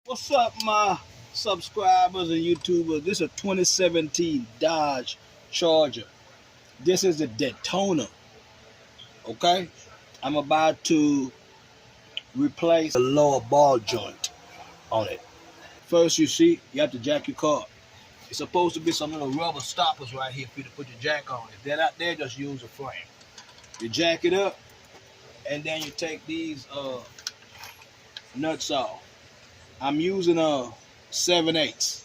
What's up, my subscribers and YouTubers? This is a 2017 Dodge Charger. This is the Daytona. Okay, I'm about to replace the lower ball joint on it. First, you have to jack your car. It's supposed to be some little rubber stoppers right here for you to put your jack on. If they're not there, just use a frame. You jack it up, and then you take these nuts off. I'm using a 7/8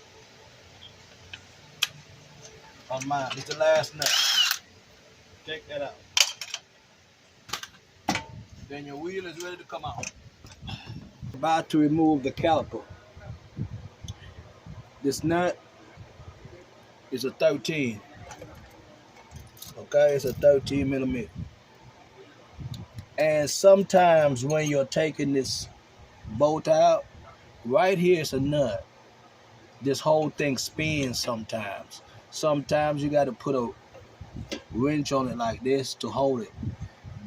on mine. It's the last nut. Take that out. Then your wheel is ready to come out. About to remove the caliper. This nut is a 13. Okay, it's a 13 millimeter. And sometimes when you're taking this bolt out, right here is a nut. This whole thing spins sometimes. Sometimes you got to put a wrench on it like this to hold it.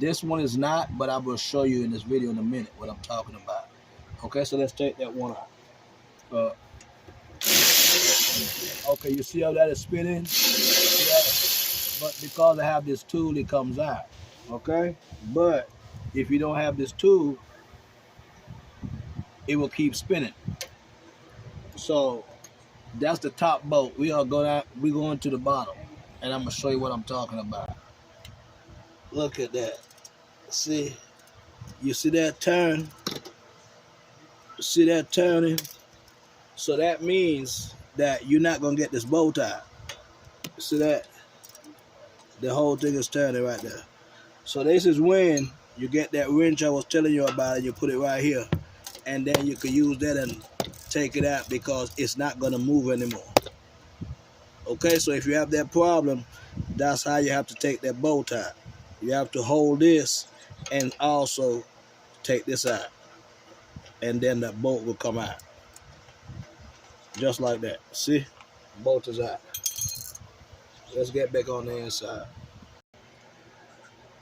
This one is not, but I will show you in this video in a minute what I'm talking about. Okay, so let's take that one out. Okay, you see how that is spinning? Yeah. But because I have this tool, it comes out. Okay? But if you don't have this tool, it will keep spinning. So that's the top bolt. We're going to the bottom, and I'm gonna show you what I'm talking about. Look at that. See? You see that turn? See that turning? So that means that you're not gonna get this bolt out. See that? The whole thing is turning right there. So this is when you get that wrench I was telling you about, and you put it right here, and then you can use that and take it out because it's not gonna move anymore. Okay, so if you have that problem, that's how you have to take that bolt out. You have to hold this and also take this out, and then that bolt will come out. Just like that. See? Bolt is out. Let's get back on the inside.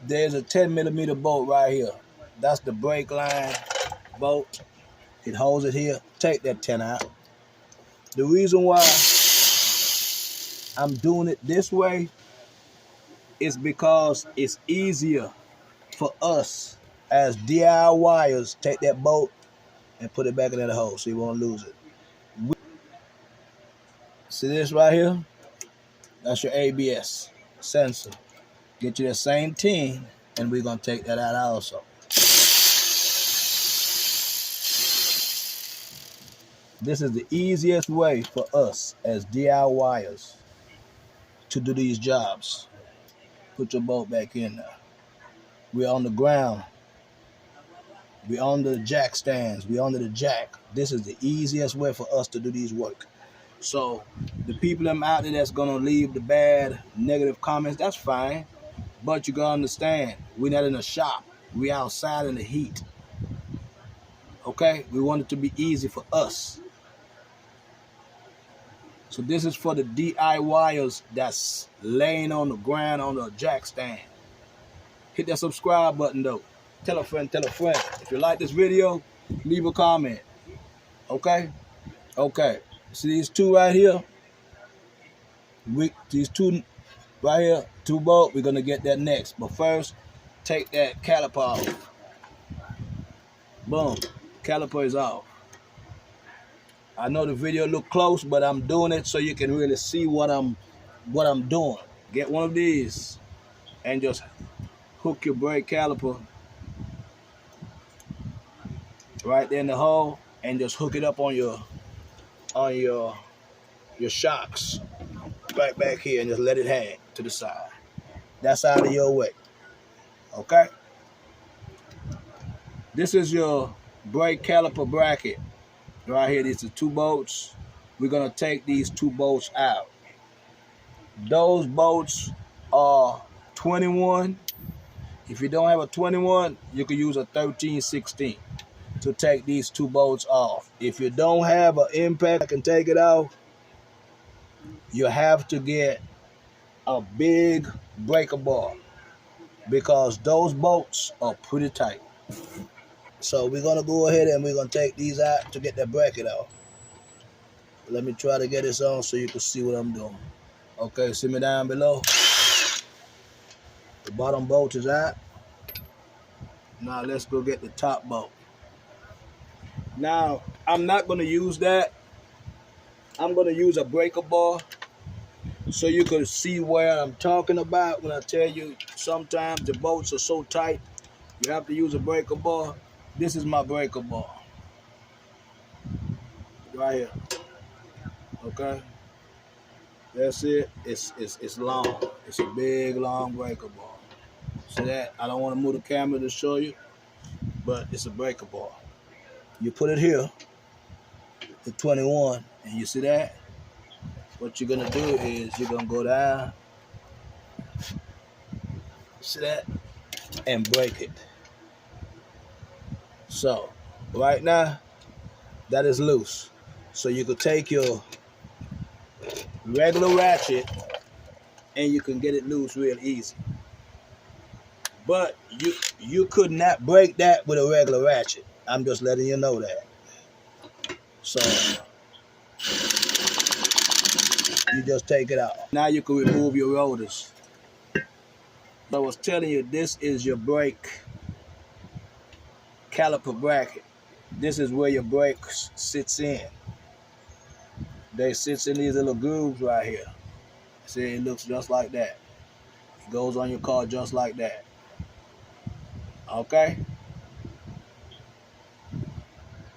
There's a 10 millimeter bolt right here. That's the brake line bolt. It holds it here. Take that 10 out. The reason why I'm doing it this way is because it's easier for us as DIYers. Take that bolt and put it back in that hole so you won't lose it. See this right here? That's your ABS sensor. Get you the same 10, and we're gonna take that out also. This is the easiest way for us as DIYers to do these jobs. Put your bolt back in there. We're on the ground. We're on the jack stands. We're under the jack. This is the easiest way for us to do these work. So the people out there that's gonna leave the bad, negative comments, that's fine. But you gotta understand, we're not in a shop. We're outside in the heat. Okay? We want it to be easy for us. So this is for the DIYers that's laying on the ground on the jack stand. Hit that subscribe button though. Tell a friend, tell a friend. If you like this video, leave a comment. Okay? Okay. See these two right here? These two right here, two bolts, we're gonna get that next. But first, take that caliper off. Boom. Caliper is off. I know the video look close, but I'm doing it so you can really see what I'm doing. Get one of these and just hook your brake caliper right there in the hole and just hook it up on your shocks right back here and just let it hang to the side. That's out of your way. Okay? This is your brake caliper bracket. Right here, these are two bolts. We're gonna take these two bolts out. Those bolts are 21. If you don't have a 21, you can use a 13/16 to take these two bolts off. If you don't have an impact that can take it off, you have to get a big breaker bar because those bolts are pretty tight. So we're gonna go ahead and we're gonna take these out to get that bracket out. Let me try to get this on so you can see what I'm doing. Okay, see me down below. The bottom bolt is out. Now let's go get the top bolt. Now I'm not gonna use that. I'm gonna use a breaker bar so you can see where I'm talking about when I tell you sometimes the bolts are so tight you have to use a breaker bar. This is my breaker bar right here. Okay, that's it. It's long. It's a big long breaker bar. See that? I don't want to move the camera to show you, but it's a breaker bar. You put it here, the 21, and you see that? What you're gonna do is you're gonna go down, see that, and break it. So right now that is loose. So you could take your regular ratchet and you can get it loose real easy. But you could not break that with a regular ratchet. I'm just letting you know that. So you just take it out. Now you can remove your rotors. I was telling you, this is your brake caliper bracket. This is where your brakes sits in. They sits in these little grooves right here. See, it looks just like that. It goes on your car just like that. Okay?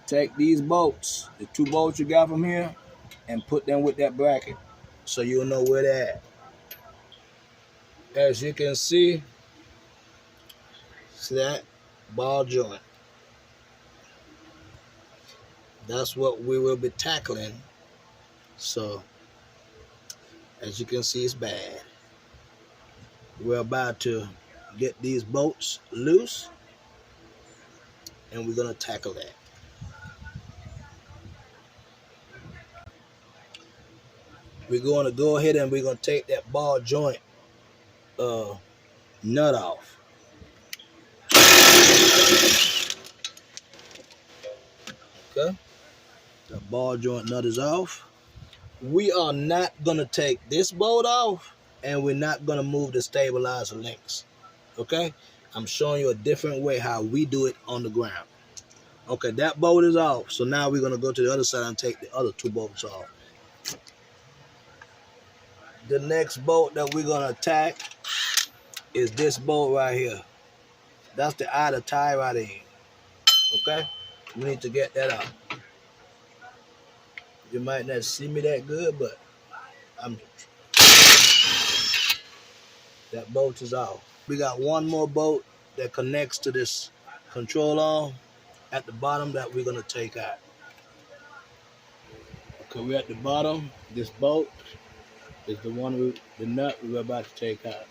Take these bolts, the 2 bolts you got from here, and put them with that bracket so you'll know where they're at. As you can see that ball joint. That's what we will be tackling. So, as you can see, it's bad. We're about to get these bolts loose, and we're going to tackle that. We're going to go ahead and we're going to take that ball joint nut off. Okay? The ball joint nut is off. We are not going to take this bolt off, and we're not going to move the stabilizer links. Okay? I'm showing you a different way how we do it on the ground. Okay, that bolt is off. So now we're going to go to the other side and take the other 2 bolts off. The next bolt that we're going to attack is this bolt right here. That's the eye to tie right in. Okay? We need to get that out. You might not see me that good, but that bolt is off. We got one more bolt that connects to this control arm at the bottom that we're going to take out. Okay, we're at the bottom. This bolt is the one, the nut we're about to take out.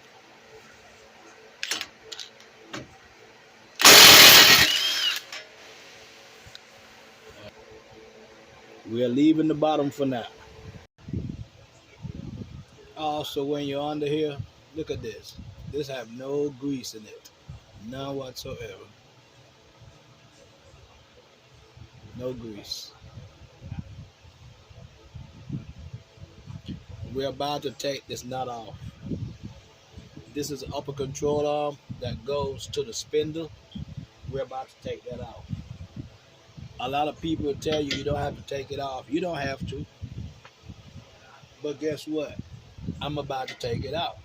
We're leaving the bottom for now. Also, when you're under here, look at this. This have no grease in it. None whatsoever. No grease. We're about to take this nut off. This is an upper control arm that goes to the spindle. We're about to take that off. A lot of people will tell you don't have to take it off. You don't have to. But guess what? I'm about to take it out.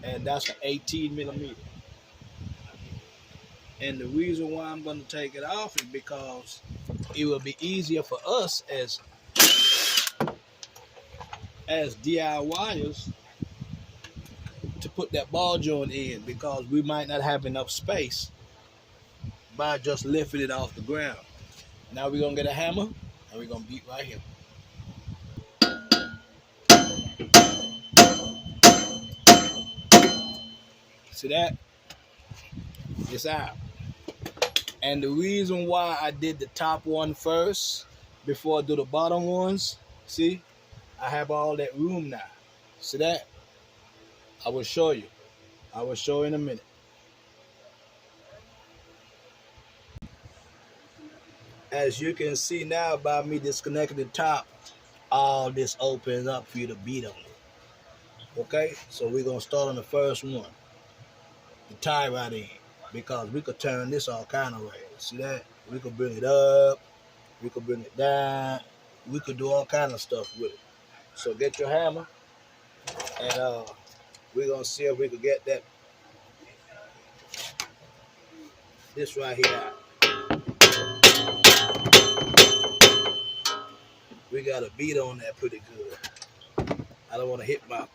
And that's an 18 millimeter. And the reason why I'm going to take it off is because it will be easier for us as DIYers to put that ball joint in, because we might not have enough space by just lifting it off the ground. Now we're going to get a hammer and we're going to beat right here. See that? It's out. And the reason why I did the top one first before I do the bottom ones, see, I have all that room now. See that? I will show you. I will show you in a minute. As you can see now by me disconnecting the top, all this opens up for you to beat on it. Okay, so we're gonna start on the first one, the tie right in, because we could turn this all kind of ways. See that? We could bring it up, we could bring it down, we could do all kind of stuff with it. So get your hammer, and we're gonna see if we could get this right here out. We got a beat on that pretty good. I don't want to hit my.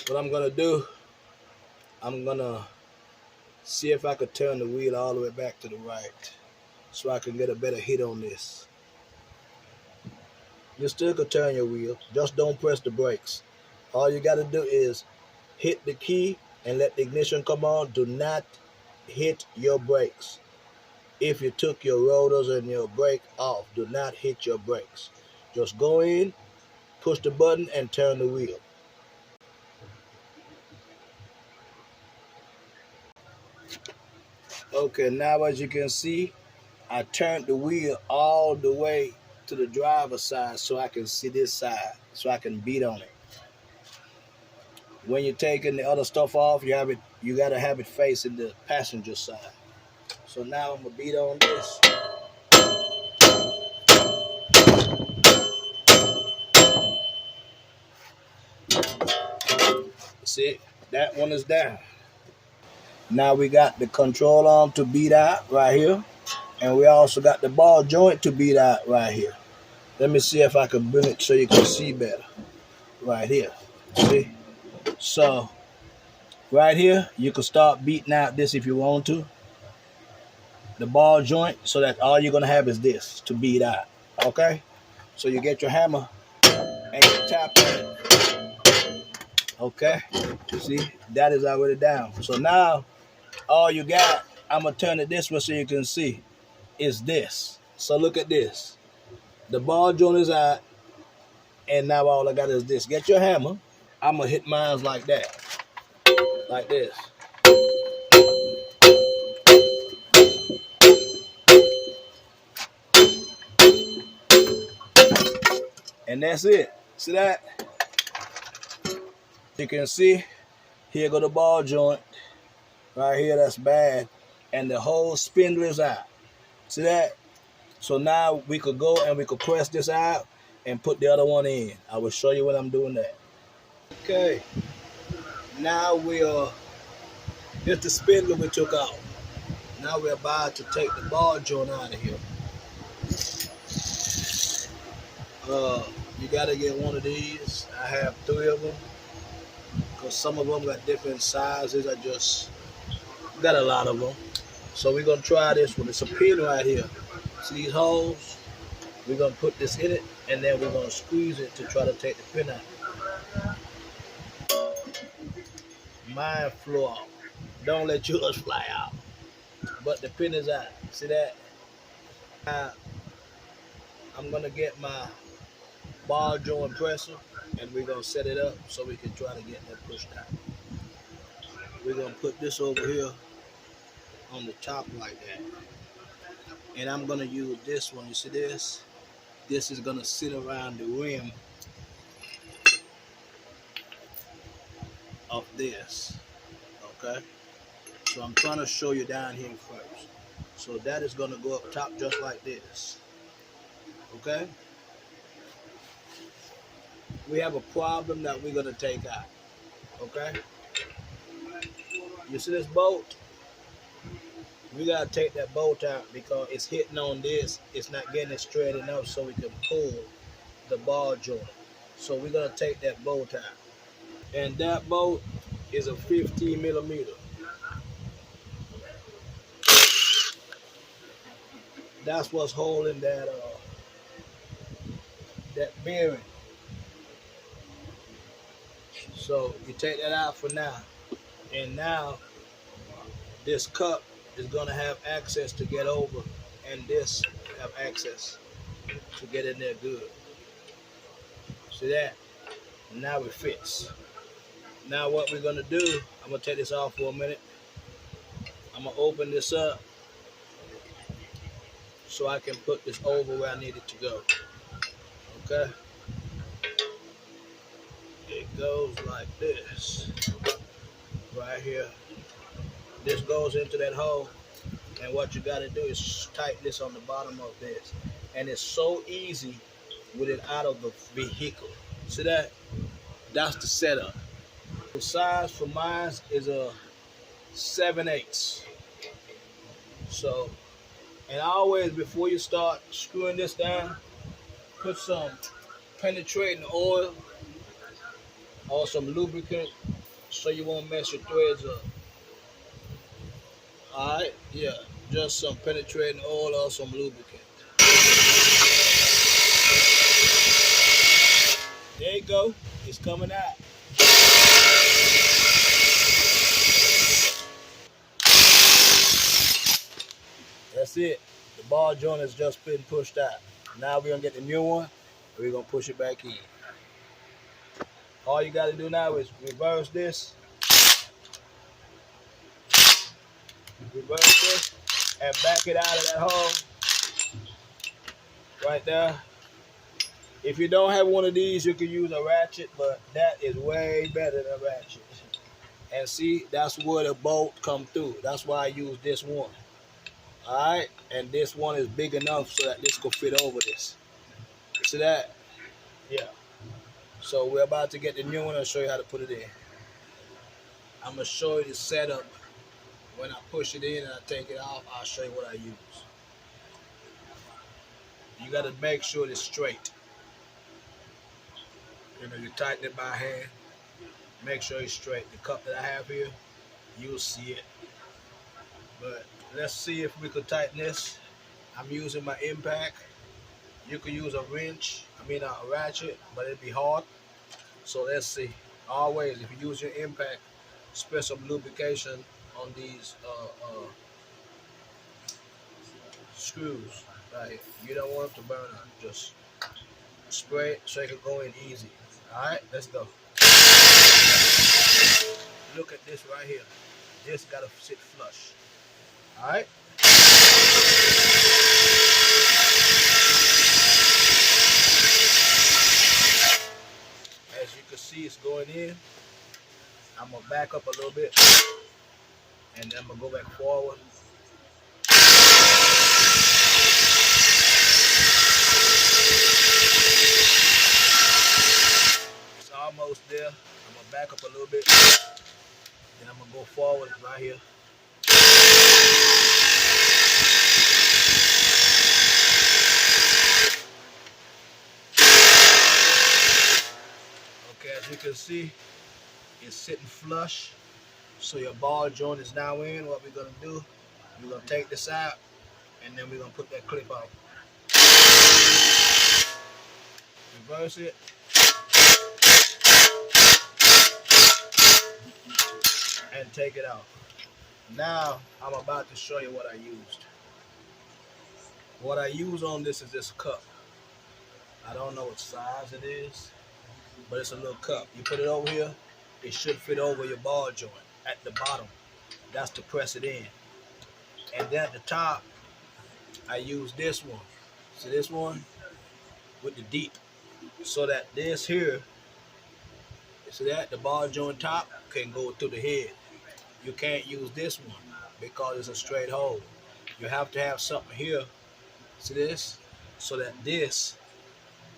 What I'm gonna do, I'm gonna see if I could turn the wheel all the way back to the right, so I can get a better hit on this. You still could turn your wheel, just don't press the brakes. All you gotta do is hit the key and let the ignition come on. Do not hit your brakes. If you took your rotors and your brake off, do not hit your brakes. Just go in, push the button, and turn the wheel. Okay, now as you can see, I turned the wheel all the way to the driver's side so I can see this side, so I can beat on it. When you're taking the other stuff off, you gotta have it facing the passenger side. So now I'm gonna beat on this. See, that one is down. Now we got the control arm to beat out right here, and we also got the ball joint to beat out right here. Let me see if I can bring it so you can see better. Right here, see? So right here, you can start beating out this if you want to. The ball joint, so that all you're gonna have is this to beat out. Okay? So you get your hammer and you tap on it. Okay? See, that is already down. So now all you got, I'm gonna turn it this way so you can see, is this. So look at this. The ball joint is out, and now all I got is this. Get your hammer. I'm gonna hit mine like that. Like this. And that's it. See that? You can see, here go the ball joint. Right here, that's bad. And the whole spindle is out. See that? So now we could go and we could press this out and put the other one in. I will show you when I'm doing that. Okay. Now here's the spindle we took out. Now we're about to take the ball joint out of here. You gotta get one of these. I have 3 of them, because some of them got different sizes. I just got a lot of them. So we're gonna try this one. It's a pin right here. See these holes? We're gonna put this in it, and then we're gonna squeeze it to try to take the pin out. Mine flew off. Don't let yours fly out. But the pin is out. See that? I'm gonna get my ball joint presser, and we're gonna set it up so we can try to get that pushed out. We're gonna put this over here on the top like that, and I'm gonna use this one. You see this? This is gonna sit around the rim of this. Okay, so I'm trying to show you down here first. So that is gonna go up top just like this. Okay, we have a problem that we're gonna take out. Okay, you see this bolt? We gotta take that bolt out because it's hitting on this. It's not getting it straight enough so we can pull the ball joint. So we're gonna take that bolt out, and that bolt is a 15 millimeter. That's what's holding that bearing. So you take that out for now, and now this cup is gonna have access to get over, and this have access. to get in there good. See that? Now it fits. Now what we're gonna do, I'm gonna take this off for a minute. I'm gonna open this up so I can put this over where I need it to go. Okay? It goes like this. Right here. This goes into that hole. And what you gotta do is tighten this on the bottom of this. And it's so easy with it out of the vehicle. See that? That's the setup. The size for mine is a 7/8. So, and always before you start screwing this down, put some penetrating oil or some lubricant so you won't mess your threads up. Alright, yeah, just some penetrating oil or some lubricant. There you go, it's coming out. That's it. The ball joint has just been pushed out. Now we're gonna get the new one and we're gonna push it back in. All you gotta do now is reverse this, and back it out of that hole right there. If you don't have one of these, you can use a ratchet, but that is way better than a ratchet. And see, that's where the bolt come through. That's why I use this one. All right, and this one is big enough so that this could fit over this. See that? Yeah. So we're about to get the new one and show you how to put it in. I'm gonna show you the setup. When I push it in and I take it off, I'll show you what I use. You gotta make sure it's straight. You know, you tighten it by hand. Make sure it's straight. The cup that I have here, you'll see it. But let's see if we could tighten this. I'm using my impact. You could use a wrench, a ratchet, but it'd be hard. So let's see. Always, if you use your impact, spread some lubrication on these screws right here. You don't want them to burn out. Just spray it so it can go in easy. Alright, let's go. Look at this right here. This gotta sit flush. Alright? As you can see, it's going in. I'm gonna back up a little bit and then I'm gonna go back forward. It's almost there. I'm gonna back up a little bit. Then I'm gonna go forward right here. Okay, as you can see, it's sitting flush. So your ball joint is now in. What we're gonna do, we're gonna take this out and then we're gonna put that clip on. Reverse it. And take it out. Now I'm about to show you what I used. What I use on this is this cup. I don't know what size it is, but it's a little cup. You put it over here, it should fit over your ball joint at the bottom. That's to press it in. And then at the top, I use this one. See this one? With the deep. So that this here, see that? The ball joint top can go through the head. You can't use this one because it's a straight hole. You have to have something here, see this? So that this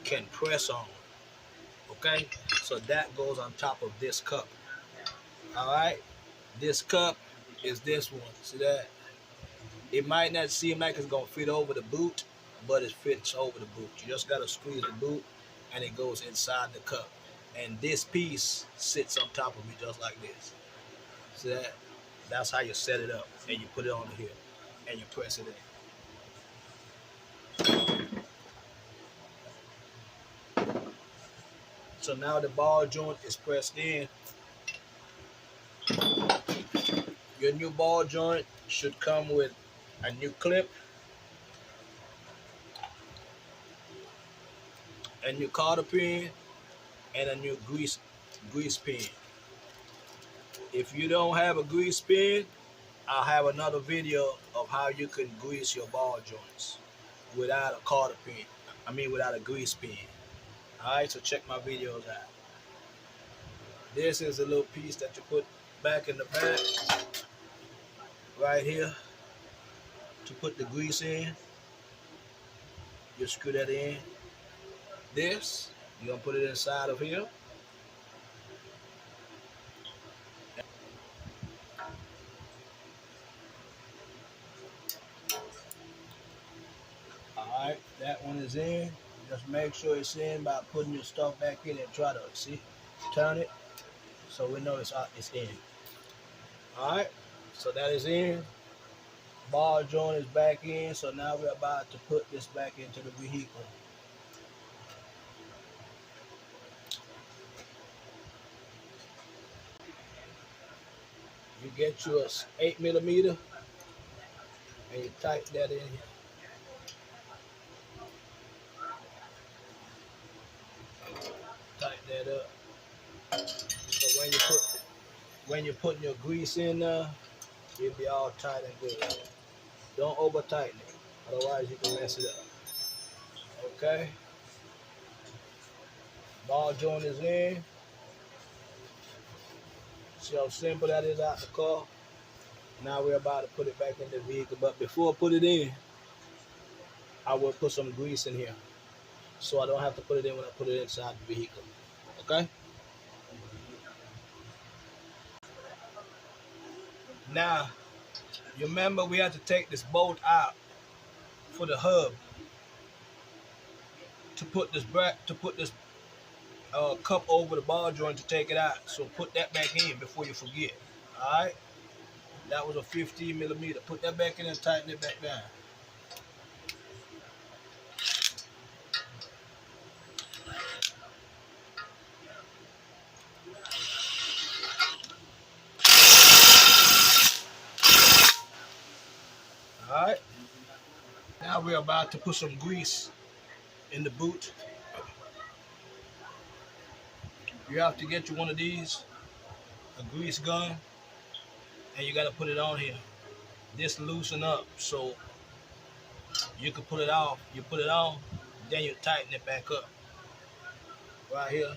can press on. Okay? So that goes on top of this cup. Alright? This cup is this one. See that? It might not seem like it's going to fit over the boot, but it fits over the boot. You just got to squeeze the boot and it goes inside the cup. And this piece sits on top of it just like this. See that? That's how you set it up. And you put it on here and you press it in. So now the ball joint is pressed in. Your new ball joint should come with a new clip. a new cotter pin, and a new grease pin. If you don't have a grease pin, I'll have another video of how you can grease your ball joints without a cotter pin. Without a grease pin. Alright, so check my videos out. This is a little piece that you put back in the back, right here, to put the grease in. You screw that in. This, you're going to put it inside of here. Alright, that one is in. Just make sure it's in by putting your stuff back in and try to, turn it so we know it's in. Alright, so that is in. Ball joint is back in, so now we're about to put this back into the vehicle. You get your 8mm and you tighten that in here. Tighten that up. So when you're putting your grease in there, it'll be all tight and good. Don't over tighten it, otherwise you can mess it up. Okay. Ball joint is in. See how simple that is out the car? Now we're about to put it back in the vehicle. But before I put it in, I will put some grease in here, so I don't have to put it in when I put it inside the vehicle. Okay? Now, you remember we had to take this bolt out for the hub to put this cup over the ball joint to take it out. So put that back in before you forget. Alright? That was a 15mm. Put that back in and tighten it back down. Alright? Now we're about to put some grease in the boot. You have to get you one of these, a grease gun, and you got to put it on here. This loosen up so you can pull it off. You put it on, then you tighten it back up right here,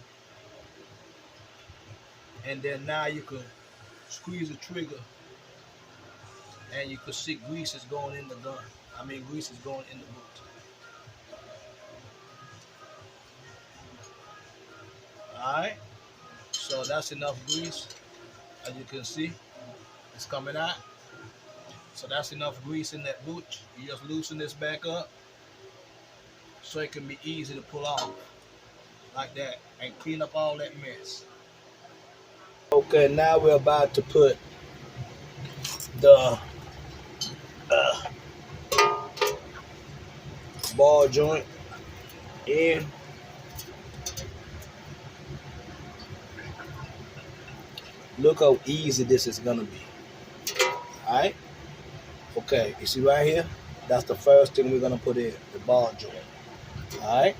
and then now you can squeeze the trigger and you can see grease is going in the gun. Grease is going in the boot. Alright, so that's enough grease. As you can see, it's coming out. So that's enough grease in that boot. You just loosen this back up so it can be easy to pull off like that and clean up all that mess. Okay, now we're about to put the ball joint in. Look how easy this is gonna be. Alright? Okay, you see right here? That's the first thing we're gonna put in, the ball joint. Alright?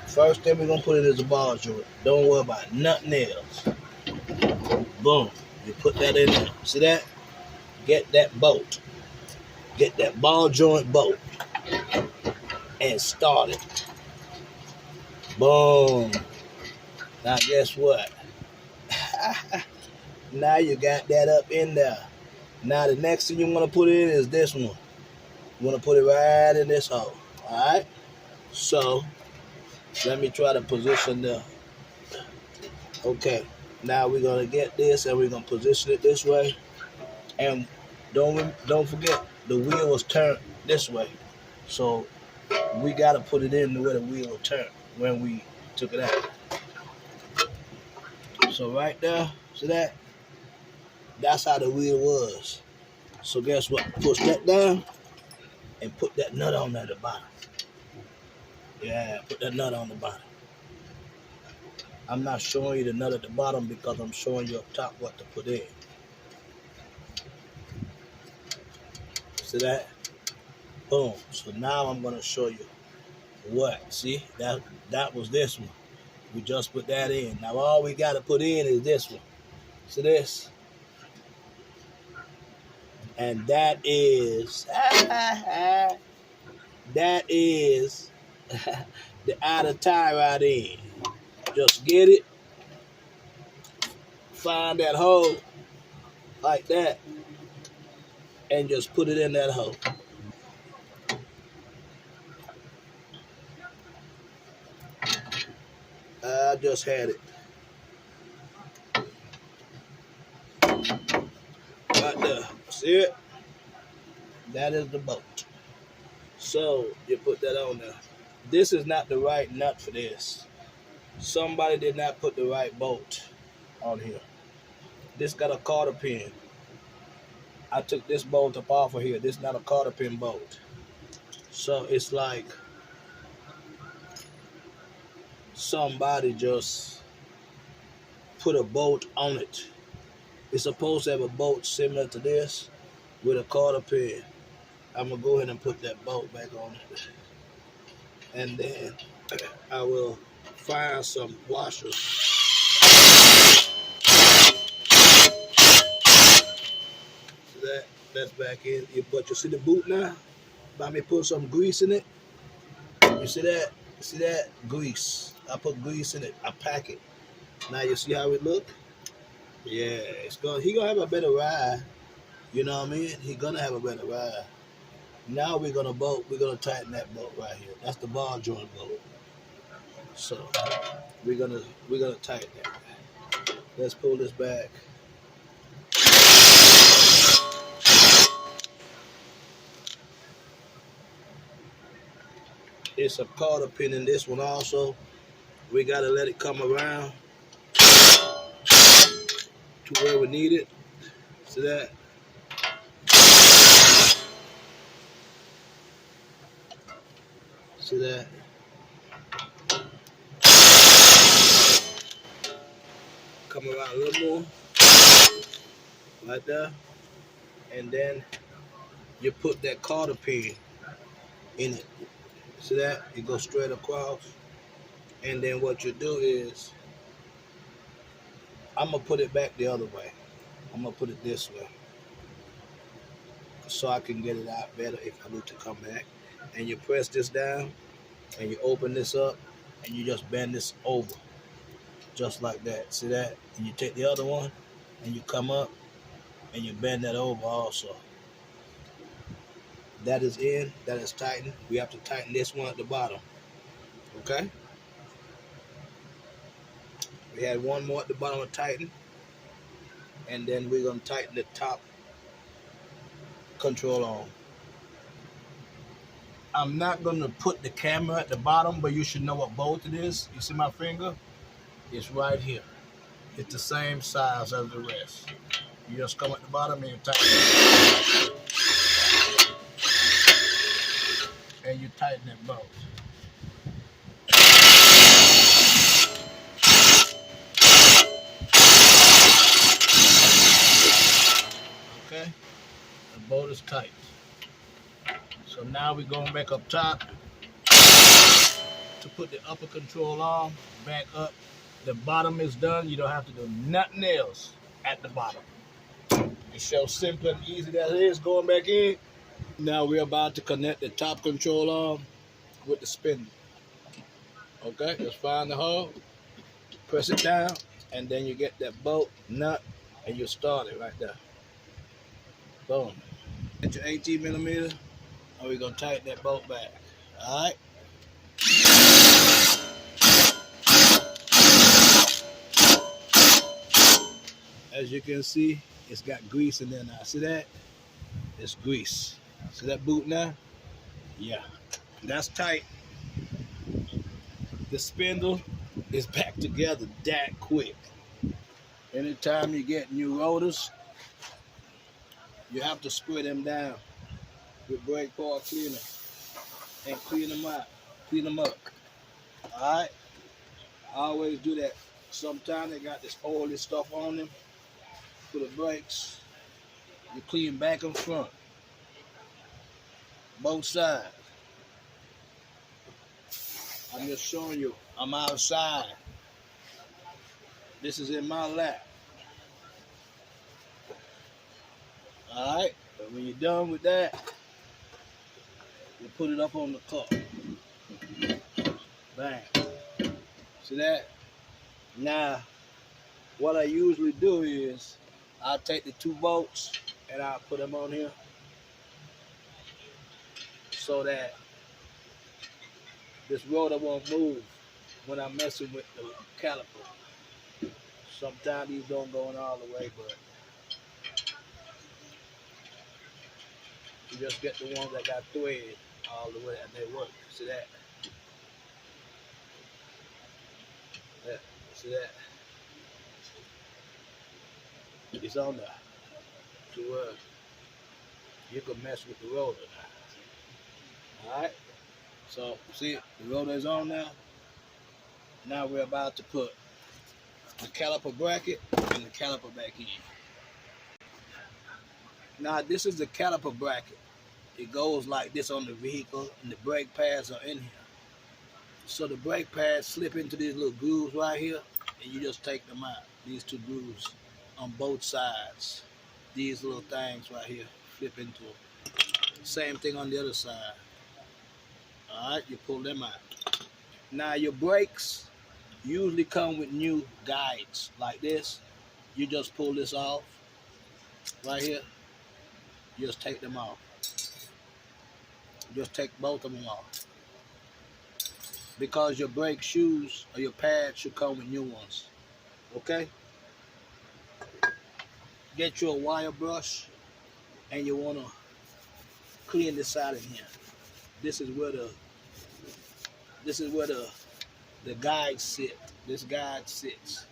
First thing we're gonna put in is the ball joint. Don't worry about nothing else. Boom. You put that in there. See that? Get that bolt. Get that ball joint bolt. And start it. Boom. Now guess what? Now you got that up in there. Now the next thing you want to put in is this one. You want to put it right in this hole. Alright? So, let me try to position the... Okay. Now we're going to get this and we're going to position it this way. And don't forget, the wheel was turned this way. So, we got to put it in the way the wheel will turn when we took it out. So right there, see that? That's how the wheel was. So guess what? Push that down and put that nut on at the bottom. Yeah, put that nut on the bottom. I'm not showing you the nut at the bottom because I'm showing you up top what to put in. See that? Boom. So now I'm going to show you what? See, that was this one. We just put that in. Now all we got to put in is this one. So this, and that is that is the outer tie right in. Just get it, find that hole like that, and just put it in that hole. I just had it right there. See it? That is the bolt. So you put that on there. This is not the right nut for this. Somebody did not put the right bolt on here. This got a cotter pin. I took this bolt up off of here. This is not a cotter pin bolt. So it's like somebody just put a bolt on it. It's supposed to have a bolt similar to this with a cotter pin. I'm going to go ahead and put that bolt back on it. And then I will find some washers. So that's back in. But you see the boot now? By me put some grease in it. You see that? See that? Grease. I put grease in it. I pack it. Now you see how it look? Yeah, he gonna have a better ride. You know what I mean? He gonna have a better ride. Now we're gonna tighten that bolt right here. That's the ball joint bolt. So we're gonna tighten that. Let's pull this back. It's a cotter pin in this one also. We gotta let it come around to where we need it. See that? See that? Come around a little more. Like that. And then you put that cotter pin in it. See that? It goes straight across. And then what you do is, I'm gonna put it back the other way. I'm gonna put it this way, so I can get it out better if I need to come back. And you press this down, and you open this up, and you just bend this over, just like that. See that? And you take the other one, and you come up, and you bend that over also. That is in, that is tightened. We have to tighten this one at the bottom, okay? We had one more at the bottom to tighten, and then we're gonna tighten the top control on. I'm not gonna put the camera at the bottom, but you should know what bolt it is. You see my finger? It's right here. It's the same size as the rest. You just come at the bottom and you tighten it. And you tighten that bolt. Okay? The bolt is tight. So now we're going back up top to put the upper control on, back up. The bottom is done. You don't have to do nothing else at the bottom. It's so simple and easy that it is going back in. Now we're about to connect the top control arm with the spindle. Okay, just find the hole, press it down, and then you get that bolt, nut, and you start it right there. Boom. Get your 18 millimeter, and we're gonna tighten that bolt back. All right. As you can see, it's got grease in there now. See that? It's grease. See that boot now? Yeah. That's tight. The spindle is back together that quick. Anytime you get new rotors, you have to spray them down with brake part cleaner and clean them out, clean them up. All right? I always do that. Sometimes they got this oily stuff on them for the brakes. You clean back and front, both sides. I'm just showing you. I'm outside. This is in my lap. All right. But when you're done with that, you put it up on the car. Bang. See that? Now, what I usually do is I'll take the 2 bolts and I'll put them on here so that this rotor won't move when I'm messing with the caliper. Sometimes these don't go in all the way, but you just get the ones that got thread all the way and they work. See that? Yeah. See that? It's on there to where you can mess with the rotor now. Alright? So, see it? The rotor is on now. Now we're about to put the caliper bracket and the caliper back in. Now this is the caliper bracket. It goes like this on the vehicle and the brake pads are in here. So the brake pads slip into these little grooves right here and you just take them out. These 2 grooves on both sides. These little things right here flip into them. Same thing on the other side. Alright, you pull them out. Now your brakes usually come with new guides like this. You just pull this off right here. You just take them off. Just take both of them off. Because your brake shoes or your pads should come with new ones. Okay? Get you a wire brush and you want to clean this side in here. This is where the guide sit. This guide sits.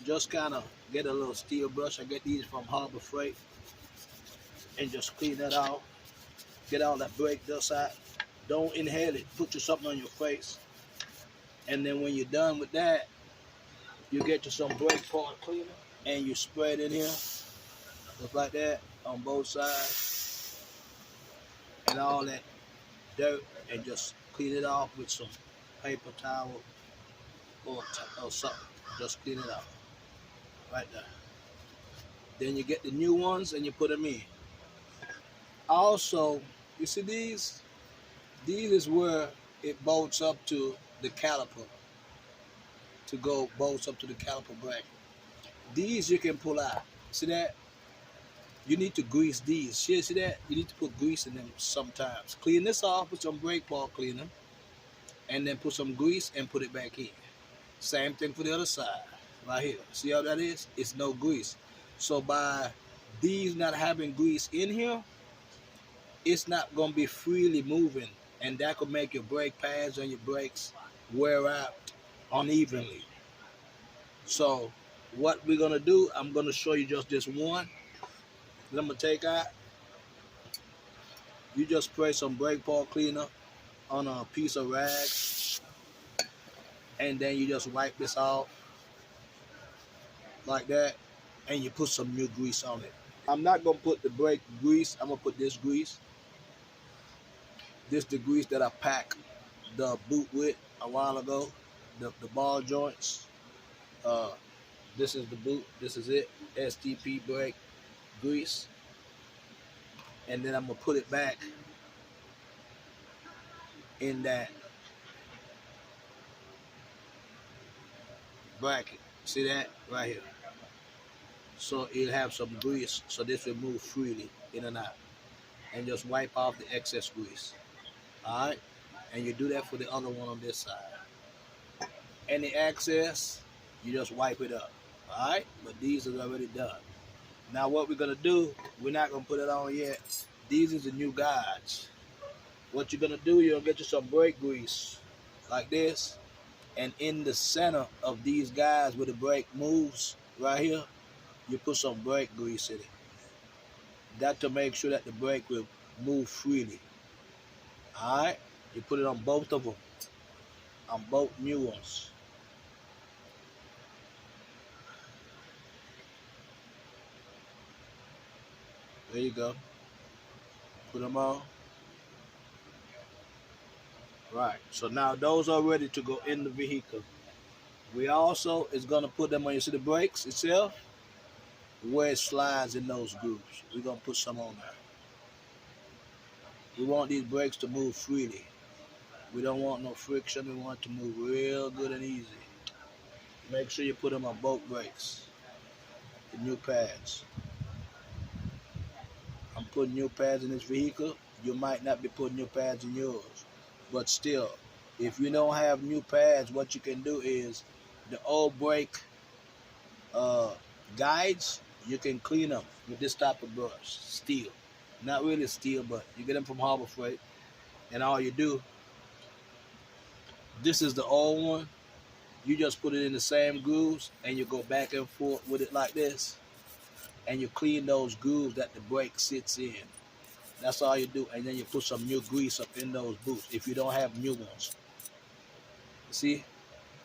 Just kind of get a little steel brush. I get these from Harbor Freight and just clean that off. Get all that brake dust out. Don't inhale it. Put you something on your face. And then when you're done with that, you get you some brake part cleaner and you spray it in here, just like that, on both sides, and all that dirt, and just clean it off with some paper towel or something. Just clean it off, right there. Then you get the new ones and you put them in. Also, you see these? These is where it bolts up to the caliper. To go bolts up to the caliper bracket. These you can pull out. See that? You need to grease these. See that? You need to put grease in them sometimes. Clean this off with some brake ball cleaner. And then put some grease and put it back in. Same thing for the other side. Right here. See how that is? It's no grease. So by these not having grease in here, it's not going to be freely moving. And that could make your brake pads and your brakes wear out unevenly. So what we're going to do, I'm going to show you just this one. That I'm going to take out. You just spray some brake ball cleaner on a piece of rag. And then you just wipe this off. Like that. And you put some new grease on it. I'm not going to put the brake grease. I'm going to put this grease. This is the grease that I packed the boot with a while ago. The ball joints. This is the boot. This is it. STP brake grease. And then I'm going to put it back in that bracket. See that? Right here. So it'll have some grease. So this will move freely in and out. And just wipe off the excess grease. Alright? And you do that for the other one on this side. Any excess, you just wipe it up. Alright? But these are already done. Now what we're going to do, we're not going to put it on yet. These are the new guides. What you're going to do, you're going to get you some brake grease. Like this. And in the center of these guides where the brake moves, right here, you put some brake grease in it. That to make sure that the brake will move freely. Alright? You put it on both of them. On both new ones. There you go. Put them on. Right. So now those are ready to go in the vehicle. We also is gonna put them on. You see the brakes itself, where it slides in those grooves. We're gonna put some on there. We want these brakes to move freely. We don't want no friction. We want it to move real good and easy. Make sure you put them on both brakes. The new pads. I'm putting new pads in this vehicle. You might not be putting new pads in yours. But still, if you don't have new pads, what you can do is the old brake uh, guides, you can clean them with this type of brush, steel. Not really steel, but you get them from Harbor Freight. And all you do, this is the old one. You just put it in the same grooves and you go back and forth with it like this. And you clean those grooves that the brake sits in. That's all you do. And then you put some new grease up in those boots if you don't have new ones. See?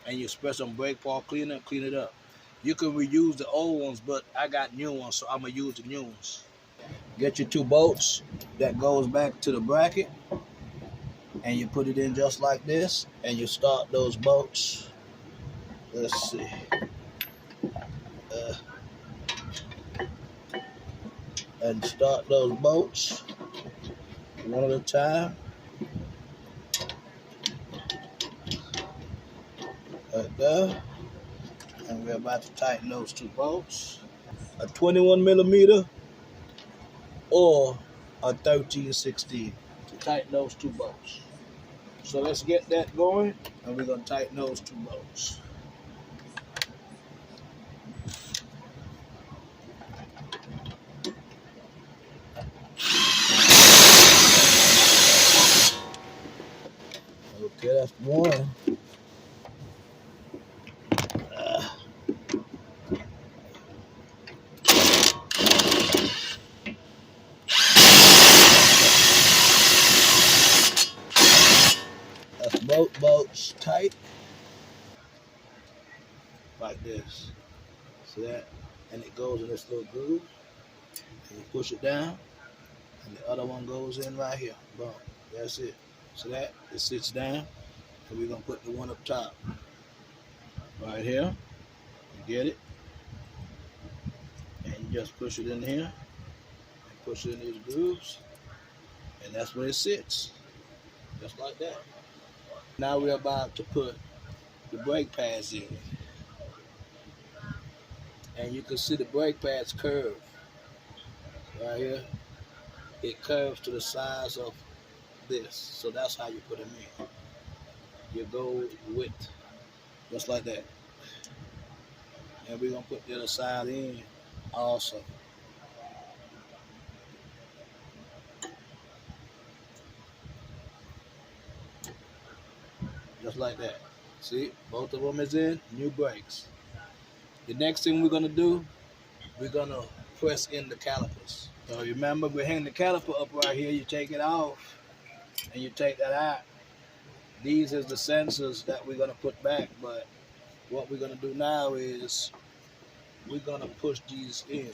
And you spray some brake part cleaner, clean it up. You can reuse the old ones, but I got new ones, so I'm going to use the new ones. Get your two bolts that goes back to the bracket, and you put it in just like this, and you start those bolts. Let's see. And start those bolts one at a time. Like that. And we're about to tighten those two bolts. A 21 millimeter or a 13/16 to tighten those two bolts. So let's get that going, and we're going to tighten those two bolts. Okay, that's one. That's both bolts tight, like this. See that? And it goes in this little groove, and you push it down, and the other one goes in right here. Boom. That's it. See that? It sits down, and we're going to put the one up top. Right here. You get it? And you just push it in here, and push it in these grooves, and that's where it sits. Just like that. Now we're about to put the brake pads in. And you can see the brake pads curve. Right here. It curves to the size of this. So that's how you put them in. You go with just like that. And we're going to put the other side in also. Just like that. See, both of them is in, new brakes. The next thing we're going to do, we're going to press in the calipers. So remember, we hang the caliper up right here. You take it off, and you take that out. These is the sensors that we're going to put back, but what we're going to do now is we're going to push these in.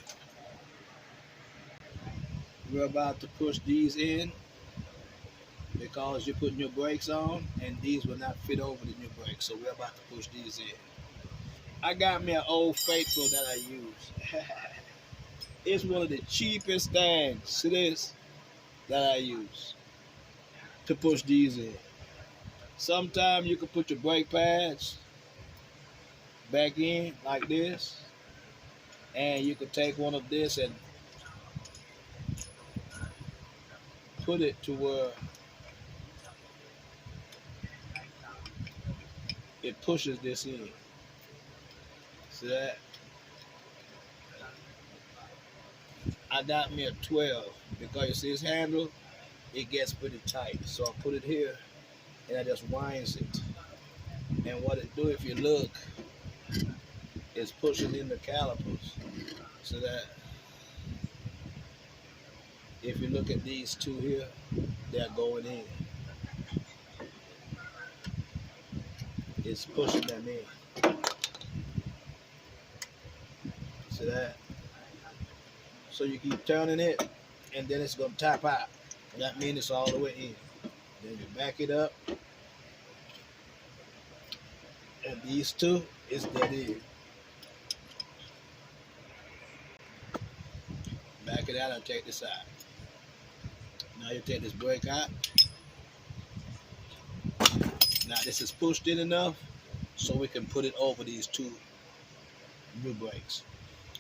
We're about to push these in because you're putting your brakes on, and these will not fit over the new brakes, so we're about to push these in. I got me an Old Faithful that I use. It's one of the cheapest things, see this, that I use to push these in. Sometimes you can put your brake pads back in like this, and you can take one of this and put it to where it pushes this in. See that? I got me a 12 because you see this handle, it gets pretty tight. So I put it here and I just winds it. And what it do, if you look, is pushing in the calipers. So that if you look at these two here, they're going in. It's pushing them in. See that? So you keep turning it, and then it's going to tap out. That means it's all the way in. Then you back it up, And these two is dead in. Back it out and take this out. Now you take this brake out. Now this is pushed in enough so we can put it over these two new brakes.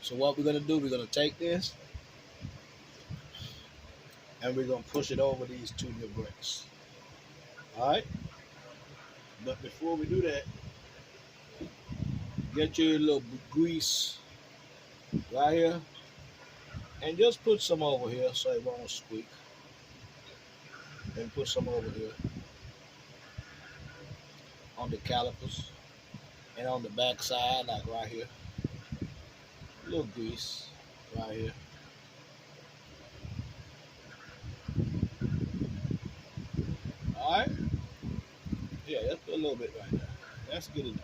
So what we're gonna do, we're gonna take this and we're gonna push it over these two new brakes. All right. But before we do that, get your little grease right here and just put some over here so it won't squeak. And put some over here on the calipers and on the back side, like right here. A little grease right here. All right. Yeah, let's put a little bit right there. That's good enough.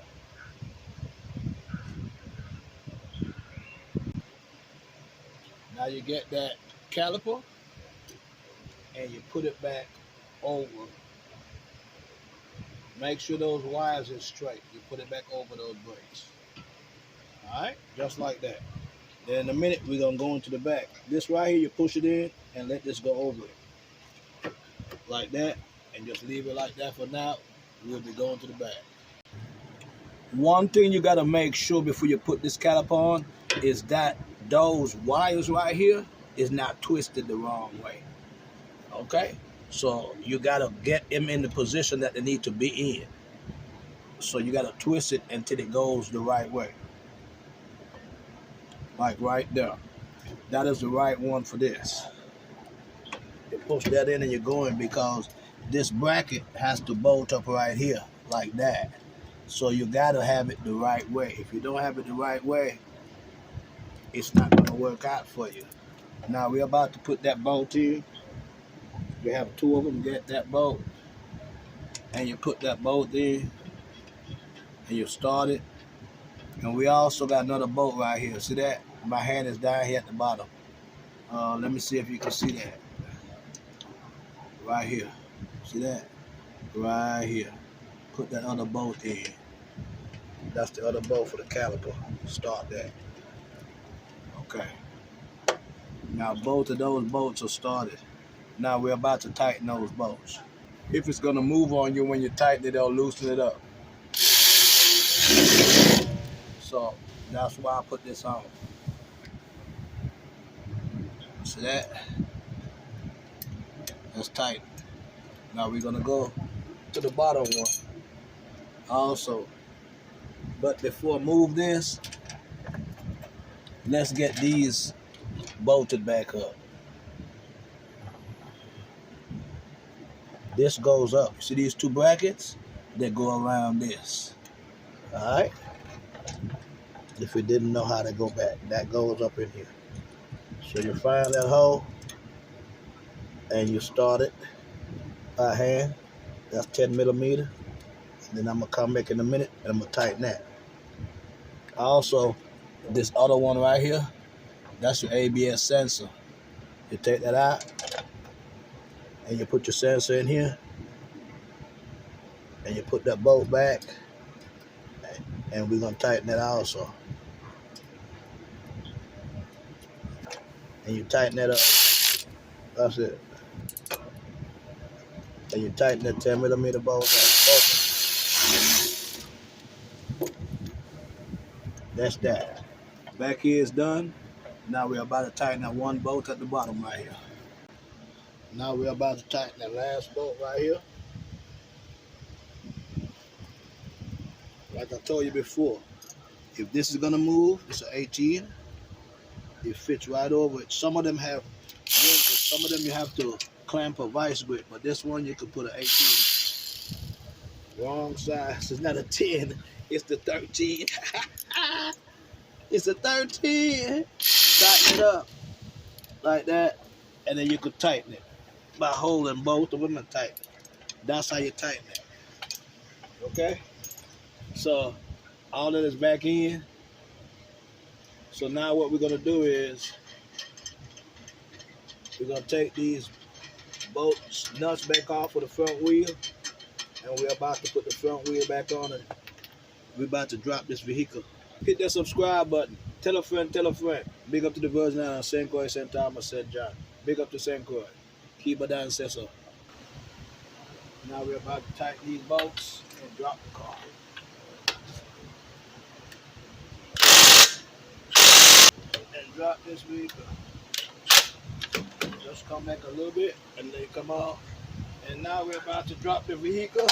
Now you get that caliper and you put it back over. Make sure those wires are straight. You put it back over those brakes. All right, just like that. Then in a minute, we're gonna go into the back. This right here, you push it in and let this go over it. Like that, and just leave it like that for now. We'll be going to the back. One thing you gotta make sure before you put this caliper on is that those wires right here is not twisted the wrong way. Okay? So you gotta get them in the position that they need to be in. So you gotta twist it until it goes the right way. Like right there. That is the right one for this. You push that in and you're going because this bracket has to bolt up right here like that. So you gotta have it the right way. If you don't have it the right way, it's not gonna work out for you. Now we're about to put that bolt in. We have two of them. Get that bolt, and you put that bolt in, and you start it. And we also got another bolt right here. See that? My hand is down here at the bottom. Let me see if you can see that. Right here. See that? Right here. Put that other bolt in. That's the other bolt for the caliper. Start that. Okay. Now both of those bolts are started. Now we're about to tighten those bolts. If it's gonna move on you when you tighten it, it'll loosen it up. So that's why I put this on. See that? That's tight. Now we're gonna go to the bottom one also. But before I move this, let's get these bolted back up. This goes up. See these two brackets? They go around this. All right? If you didn't know how to go back, that goes up in here. So you find that hole and you start it by hand. That's 10 millimeter. And then I'm gonna come back in a minute and I'm gonna tighten that. Also, this other one right here, that's your ABS sensor. You take that out and you put your sensor in here and you put that bolt back and we're gonna tighten that also. And you tighten that up. That's it. And you tighten that 10 millimeter bolt up. That's that. Back here is done. Now we're about to tighten that one bolt at the bottom right here. Now we're about to tighten that last bolt right here. Like I told you before, if this is gonna move, it's an 18. It fits right over it. Some of them have wrinkles. Some of them you have to clamp a vice grip, but this one you can put an 18. Wrong size. It's not a 10. It's the 13. It's a 13. Tighten it up like that, and then you could tighten it by holding both of them and tighten it. That's how you tighten it. Okay? So all that is back in. So now what we're gonna do is we're gonna take these bolts, nuts back off of the front wheel, and we're about to put the front wheel back on and We're about to drop this vehicle. Hit that subscribe button. Tell a friend, tell a friend. Big up to the Virgin Islands, St. Croix, St. Thomas, St. John. Big up to St. Croix. Keep it down, says so. Now we're about to tighten these bolts and drop the car. And drop this vehicle. Just come back a little bit and then come off. And now we're about to drop the vehicle.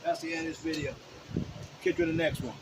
That's the end of this video. Catch you in the next one.